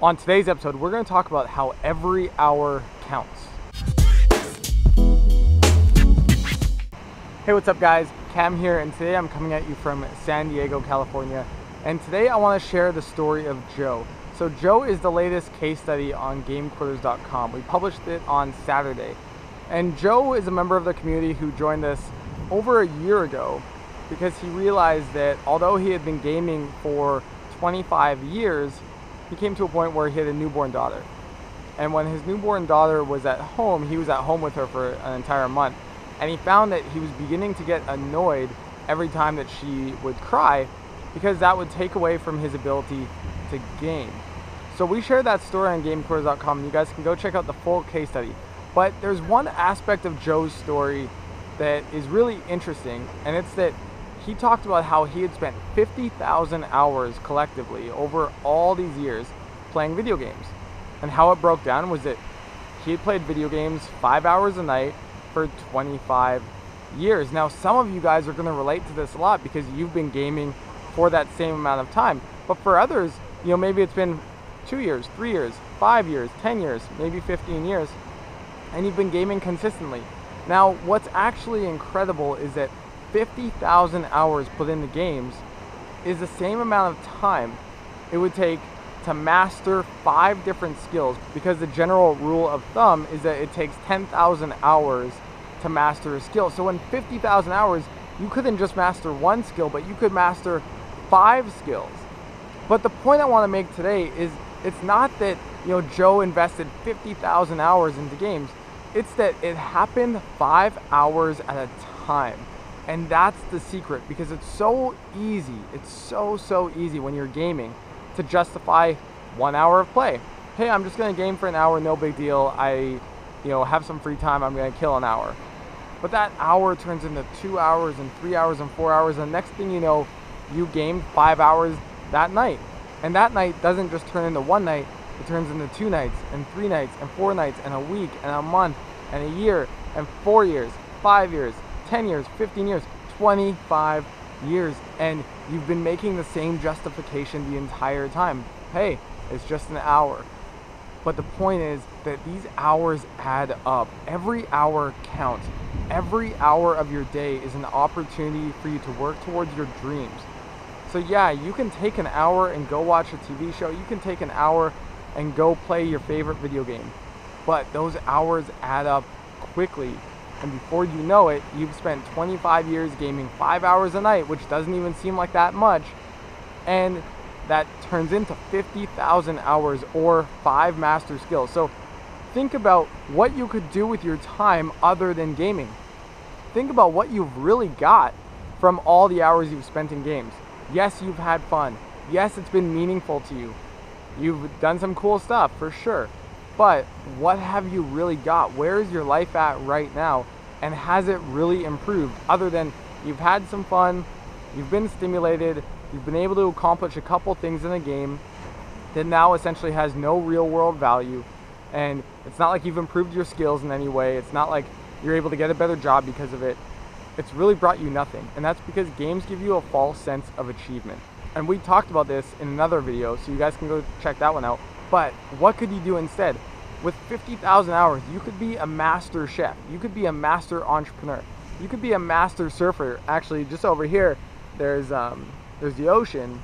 On today's episode, we're going to talk about how every hour counts. Hey, what's up guys? Cam here, and today I'm coming at you from San Diego, California. And today I want to share the story of Joe. So Joe is the latest case study on GameQuitters.com. We published it on Saturday. And Joe is a member of the community who joined us over a year ago because he realized that although he had been gaming for 25 years, he came to a point where he had a newborn daughter. And when his newborn daughter was at home, he was at home with her for an entire month. And he found that he was beginning to get annoyed every time that she would cry because that would take away from his ability to game. So we shared that story on GameQuitters.com, and you guys can go check out the full case study. But there's one aspect of Joe's story that is really interesting, and it's that he talked about how he had spent 50,000 hours collectively over all these years playing video games. And how it broke down was that he had played video games 5 hours a night for 25 years. Now, some of you guys are going to relate to this a lot because you've been gaming for that same amount of time. But for others, maybe it's been 2 years, 3 years, 5 years, 10 years, maybe 15 years, and you've been gaming consistently. Now, what's actually incredible is that 50,000 hours put into games is the same amount of time it would take to master 5 different skills, because the general rule of thumb is that it takes 10,000 hours to master a skill. So in 50,000 hours, you couldn't just master one skill, but you could master 5 skills. But the point I want to make today is it's not that Joe invested 50,000 hours into games. It's that it happened 5 hours at a time. And that's the secret, because it's so easy. It's so easy when you're gaming to justify 1 hour of play. Hey, I'm just going to game for an hour, no big deal. I have some free time, I'm going to kill an hour. But that hour turns into 2 hours and 3 hours and 4 hours, and the next thing you know, you gamed 5 hours that night. And that night doesn't just turn into one night, it turns into 2 nights and 3 nights and 4 nights and a week and a month and a year and 4 years, 5 years, 10 years, 15 years, 25 years, and you've been making the same justification the entire time. Hey, it's just an hour. But the point is that these hours add up. Every hour counts. Every hour of your day is an opportunity for you to work towards your dreams. So yeah, you can take an hour and go watch a TV show. You can take an hour and go play your favorite video game. But those hours add up quickly. And before you know it, you've spent 25 years gaming 5 hours a night, which doesn't even seem like that much. And that turns into 50,000 hours or 5 master skills. So think about what you could do with your time other than gaming. Think about what you've really got from all the hours you've spent in games. Yes, you've had fun. Yes, it's been meaningful to you. You've done some cool stuff for sure. But what have you really got? Where is your life at right now? And has it really improved? Other than you've had some fun, you've been stimulated, you've been able to accomplish a couple things in a game that now essentially has no real world value. And it's not like you've improved your skills in any way. It's not like you're able to get a better job because of it. It's really brought you nothing. And that's because games give you a false sense of achievement. And we talked about this in another video, so you guys can go check that one out. But what could you do instead? With 50,000 hours, you could be a master chef. You could be a master entrepreneur. You could be a master surfer. Actually, just over here, there's the ocean.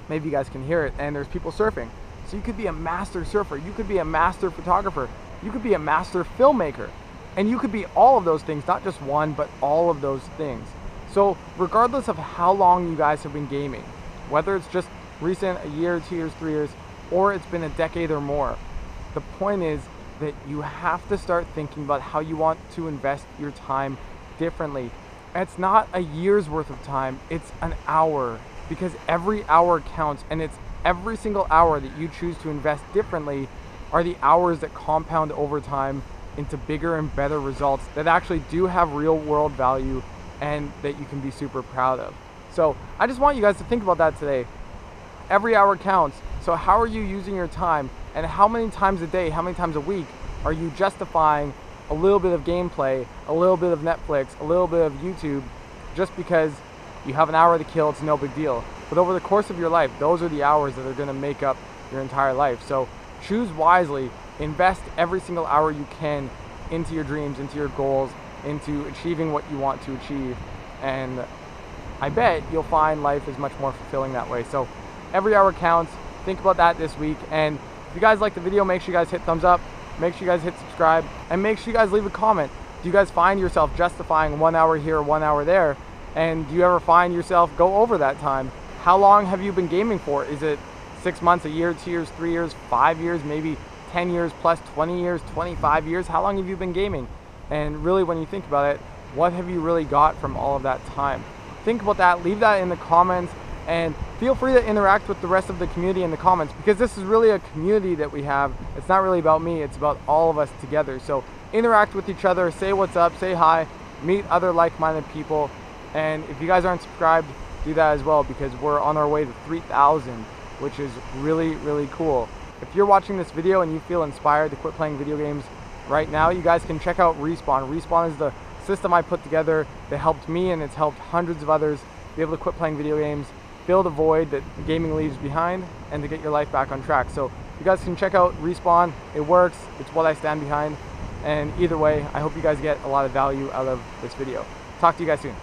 Maybe you guys can hear it, and there's people surfing. So you could be a master surfer. You could be a master photographer. You could be a master filmmaker. And you could be all of those things, not just one, but all of those things. So regardless of how long you guys have been gaming, whether it's just recent, a year, 2 years, 3 years, or it's been a decade or more, the point is that you have to start thinking about how you want to invest your time differently. And it's not a year's worth of time, it's an hour, because every hour counts, and it's every single hour that you choose to invest differently are the hours that compound over time into bigger and better results that actually do have real world value and that you can be super proud of. So I just want you guys to think about that today. Every hour counts. So how are you using your time, and how many times a day, how many times a week are you justifying a little bit of gameplay, a little bit of Netflix, a little bit of YouTube, just because you have an hour to kill? It's no big deal. But over the course of your life, those are the hours that are going to make up your entire life. So choose wisely, invest every single hour you can into your dreams, into your goals, into achieving what you want to achieve, and I bet you'll find life is much more fulfilling that way. So every hour counts. Think about that this week, and if you guys like the video, make sure you guys hit thumbs up, make sure you guys hit subscribe, and make sure you guys leave a comment. Do you guys find yourself justifying 1 hour here, 1 hour there? And do you ever find yourself go over that time? How long have you been gaming for? Is it 6 months, a year, 2 years, 3 years, 5 years, maybe 10 years plus, 20 years, 25 years? How long have you been gaming? And really, when you think about it, what have you really got from all of that time? Think about that, leave that in the comments, and feel free to interact with the rest of the community in the comments, because this is really a community that we have. It's not really about me, it's about all of us together. So interact with each other, say what's up, say hi, meet other like-minded people, and if you guys aren't subscribed, do that as well, because we're on our way to 3,000, which is really, really cool. If you're watching this video and you feel inspired to quit playing video games right now, you guys can check out Respawn. Respawn is the system I put together that helped me, and it's helped hundreds of others be able to quit playing video games, fill the void that gaming leaves behind, and to get your life back on track. So you guys can check out Respawn. It works. It's what I stand behind. And either way, I hope you guys get a lot of value out of this video. Talk to you guys soon.